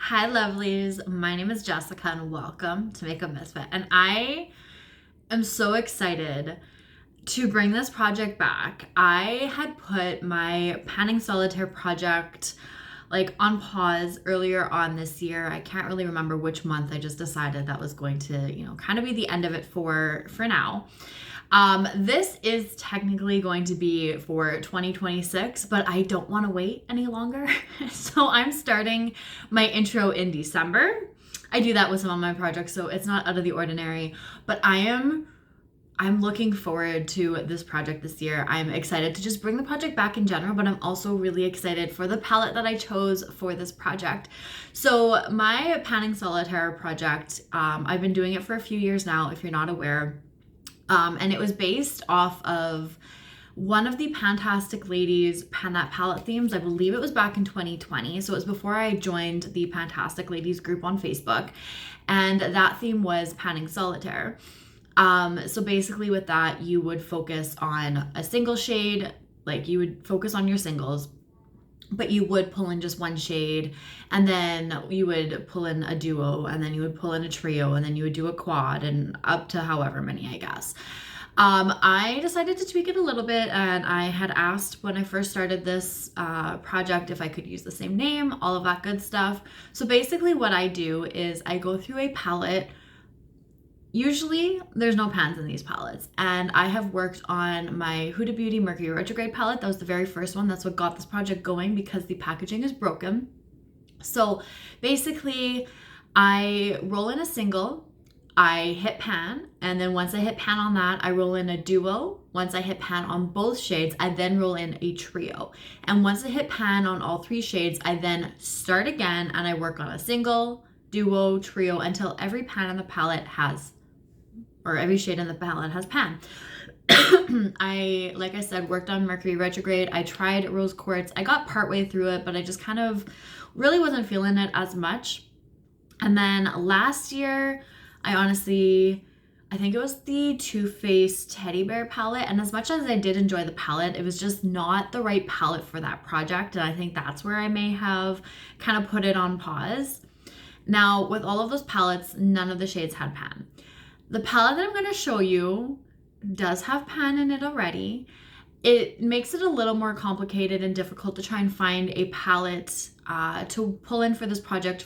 Hi, lovelies. My name is Jessica, and welcome to Makeup.misfit. And I am so excited to bring this project back. I had put my panning solitaire project on pause earlier on this year. I can't really remember which month. I just decided that was going to, kind of be the end of it for now. This is technically going to be for 2026, but I don't want to wait any longer. So I'm starting my intro in December. I do that with some of my projects, so it's not out of the ordinary, but I'm looking forward to this project this year. I'm excited to just bring the project back in general, but I'm also really excited for the palette that I chose for this project. So my panning solitaire project, I've been doing it for a few years now, if you're not aware. And it was based off of one of the Fantastic Ladies Pan That Palette themes. I believe it was back in 2020. So it was before I joined the Fantastic Ladies group on Facebook. And that theme was panning solitaire. So basically with that, you would focus on a single shade, like you would focus on your singles, but you would pull in just one shade, and then you would pull in a duo, and then you would pull in a trio, and then you would do a quad, and up to however many, I guess. I decided to tweak it a little bit, and I had asked when I first started this project if I could use the same name, all of that good stuff. So basically what I do is I go through a palette. Usually there's no pans in these palettes, and I have worked on my Huda Beauty Mercury Retrograde palette. That was the very first one. That's what got this project going because the packaging is broken. So basically I roll in a single, I hit pan, and then once I hit pan on that, I roll in a duo. Once I hit pan on both shades, I then roll in a trio. And once I hit pan on all three shades, I then start again and I work on a single, duo, trio until every pan in the palette has, or every shade in the palette has pan. I, like I said, worked on Mercury Retrograde. I tried Rose Quartz. I got partway through it, but I just kind of really wasn't feeling it as much. And then last year, I think it was the Too Faced Teddy Bear palette. And as much as I did enjoy the palette, it was just not the right palette for that project. And I think that's where I may have kind of put it on pause. Now, with all of those palettes, none of the shades had pan. The palette that I'm going to show you does have pan in it already. It makes it a little more complicated and difficult to try and find a palette to pull in for this project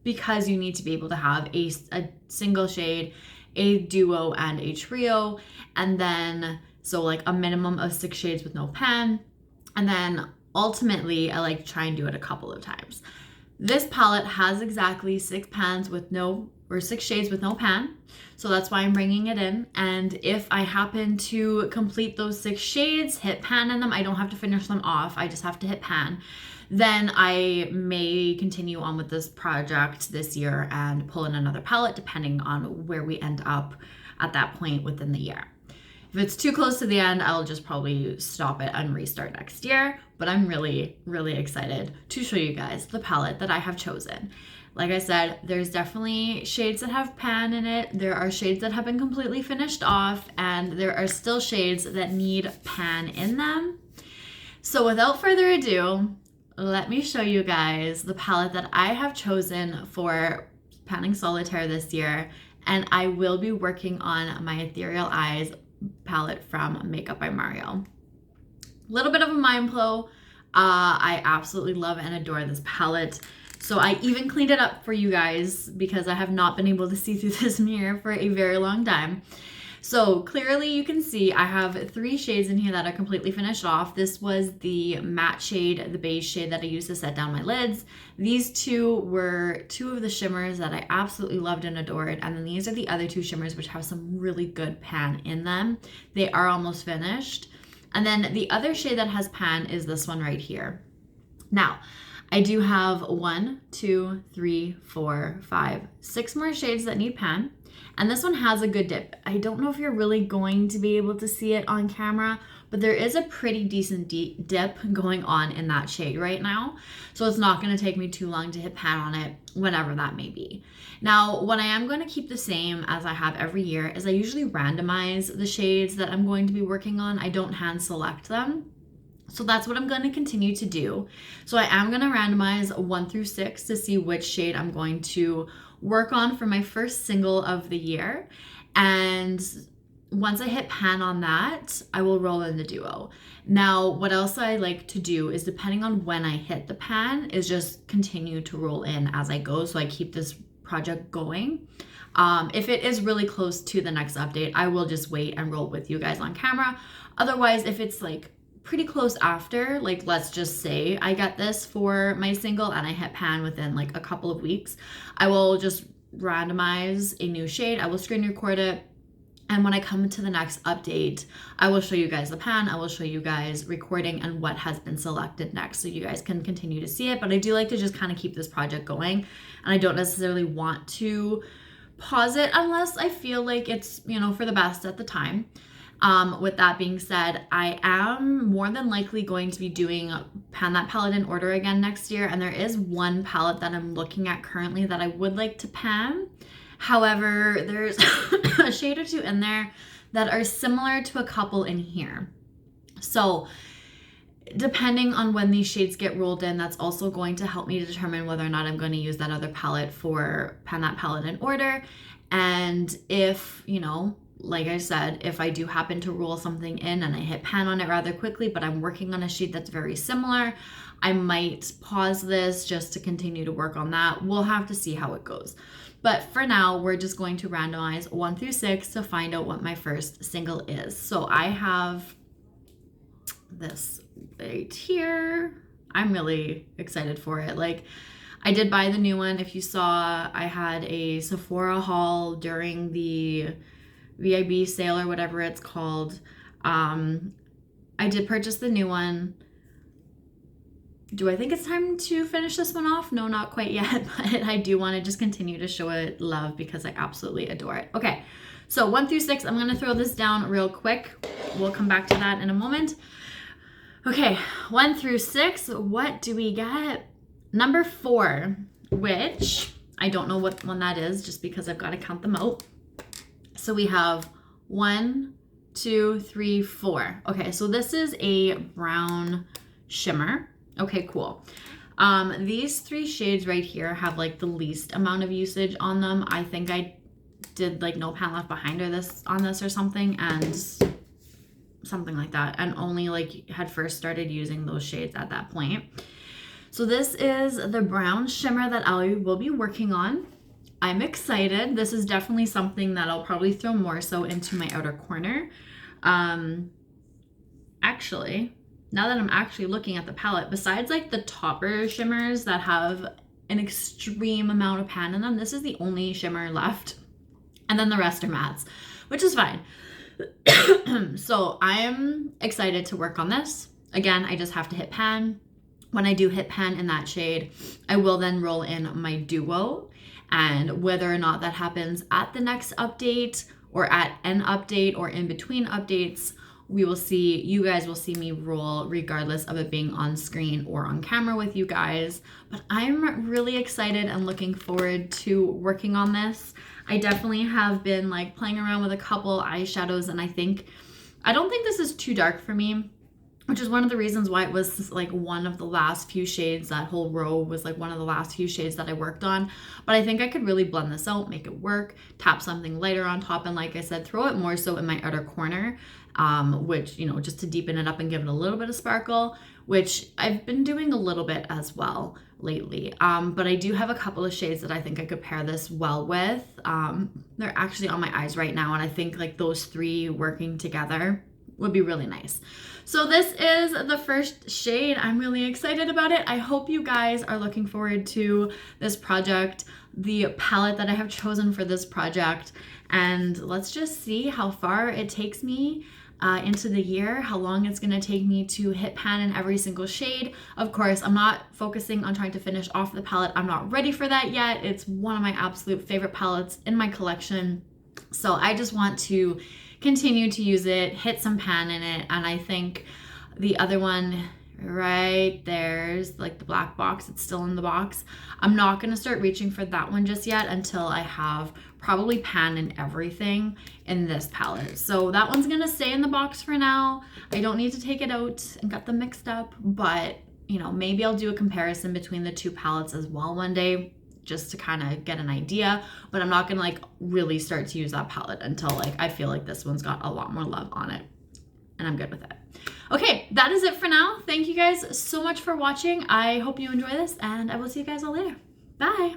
because you need to be able to have a single shade, a duo, and a trio. And then, so like a minimum of 6 shades with no pan. And then ultimately, I like to try and do it a couple of times. This palette has exactly 6 pans with no, or 6 shades with no pan. So that's why I'm bringing it in. And if I happen to complete those 6 shades, hit pan in them, I don't have to finish them off. I just have to hit pan. Then I may continue on with this project this year and pull in another palette depending on where we end up at that point within the year. If it's too close to the end, I'll just probably stop it and restart next year. But I'm really, really excited to show you guys the palette that I have chosen. Like I said, there's definitely shades that have pan in it. There are shades that have been completely finished off, and there are still shades that need pan in them. So without further ado, let me show you guys the palette that I have chosen for panning solitaire this year. And I will be working on my Ethereal Eyes palette from Makeup by Mario. Little bit of a mind blow. I absolutely love and adore this palette. So I even cleaned it up for you guys because I have not been able to see through this mirror for a very long time. So clearly you can see I have 3 shades in here that are completely finished off. This was the matte shade, the beige shade that I used to set down my lids. These 2 were 2 of the shimmers that I absolutely loved and adored. And then these are the other 2 shimmers which have some really good pan in them. They are almost finished. And then the other shade that has pan is this one right here. Now, I do have 1, 2, 3, 4, 5, 6 more shades that need pan. And this one has a good dip. I don't know if you're really going to be able to see it on camera, but there is a pretty decent dip going on in that shade right now. So it's not going to take me too long to hit pan on it, whenever that may be. Now, what I am going to keep the same as I have every year is I usually randomize the shades that I'm going to be working on. I don't hand select them. So that's what I'm going to continue to do. So I am going to randomize 1 through 6 to see which shade I'm going to work on for my first single of the year. And once I hit pan on that, I will roll in the duo. Now, what else I like to do is, depending on when I hit the pan, is just continue to roll in as I go, so I keep this project going. If it is really close to the next update, I will just wait and roll with you guys on camera. Otherwise, if it's like pretty close after, like let's just say I get this for my single and I hit pan within like a couple of weeks, I will just randomize a new shade. I will screen record it. And when I come to the next update, I will show you guys the pan. I will show you guys recording and what has been selected next, so you guys can continue to see it. But I do like to just kind of keep this project going, and I don't necessarily want to pause it unless I feel like it's, you know, for the best at the time. With that being said, I am more than likely going to be doing pan that palette in order again next year. And there is one palette that I'm looking at currently that I would like to pan. However, there's a shade or two in there that are similar to a couple in here. So depending on when these shades get rolled in, that's also going to help me to determine whether or not I'm going to use that other palette for pan that palette in order. And if, you know, like I said, if I do happen to roll something in and I hit pan on it rather quickly, but I'm working on a shade that's very similar, I might pause this just to continue to work on that. We'll have to see how it goes. But for now, we're just going to randomize 1 through 6 to find out what my first single is. So I have this right here. I'm really excited for it. Like, I did buy the new one. If you saw, I had a Sephora haul during the VIB sale or whatever it's called. I did purchase the new one. Do I think it's time to finish this one off? No, not quite yet, but I do want to just continue to show it love because I absolutely adore it. Okay, so 1 through 6, I'm going to throw this down real quick. We'll come back to that in a moment. Okay, 1 through 6, what do we get? Number 4, which I don't know what one that is just because I've got to count them out. So we have 1, 2, 3, 4. Okay, so this is a brown shimmer. Okay, cool. These 3 shades right here have like the least amount of usage on them. I think I did like no pan left behind or on this or something, and something like that, and only like had first started using those shades at that point. So this is the brown shimmer that I will be working on. I'm excited. This is definitely something that I'll probably throw more so into my outer corner. Actually, now that I'm actually looking at the palette, besides like the topper shimmers that have an extreme amount of pan in them, this is the only shimmer left. And then the rest are mattes, which is fine. So I'm excited to work on this. Again, I just have to hit pan. When I do hit pan in that shade, I will then roll in my duo. And whether or not that happens at the next update or at an update or in between updates, we will see. You guys will see me roll regardless of it being on screen or on camera with you guys. But I'm really excited and looking forward to working on this. I definitely have been like playing around with a couple eyeshadows, and I don't think this is too dark for me, which is one of the reasons why it was like one of the last few shades. That whole row was like one of the last few shades that I worked on. But I think I could really blend this out, make it work, tap something lighter on top, and like I said, throw it more so in my outer corner, which, you know, just to deepen it up and give it a little bit of sparkle, which I've been doing a little bit as well lately. But I do have a couple of shades that I think I could pair this well with. They're actually on my eyes right now, and I think like those 3 working together would be really nice. So this is the first shade. I'm really excited about it. I hope you guys are looking forward to this project, the palette that I have chosen for this project, and let's just see how far it takes me into the year, how long it's gonna take me to hit pan in every single shade. Of course, I'm not focusing on trying to finish off the palette. I'm not ready for that yet. It's one of my absolute favorite palettes in my collection. So I just want to continue to use it, hit some pan in it, and I think the other one right there's like the black box, it's still in the box. I'm not going to start reaching for that one just yet until I have probably pan and everything in this palette. So that one's gonna stay in the box for now. I don't need to take it out and get them mixed up, but you know, maybe I'll do a comparison between the two palettes as well one day, just to kind of get an idea, but I'm not gonna like really start to use that palette until like I feel like this one's got a lot more love on it and I'm good with it. Okay, that is it for now. Thank you guys so much for watching. I hope you enjoy this and I will see you guys all later. Bye.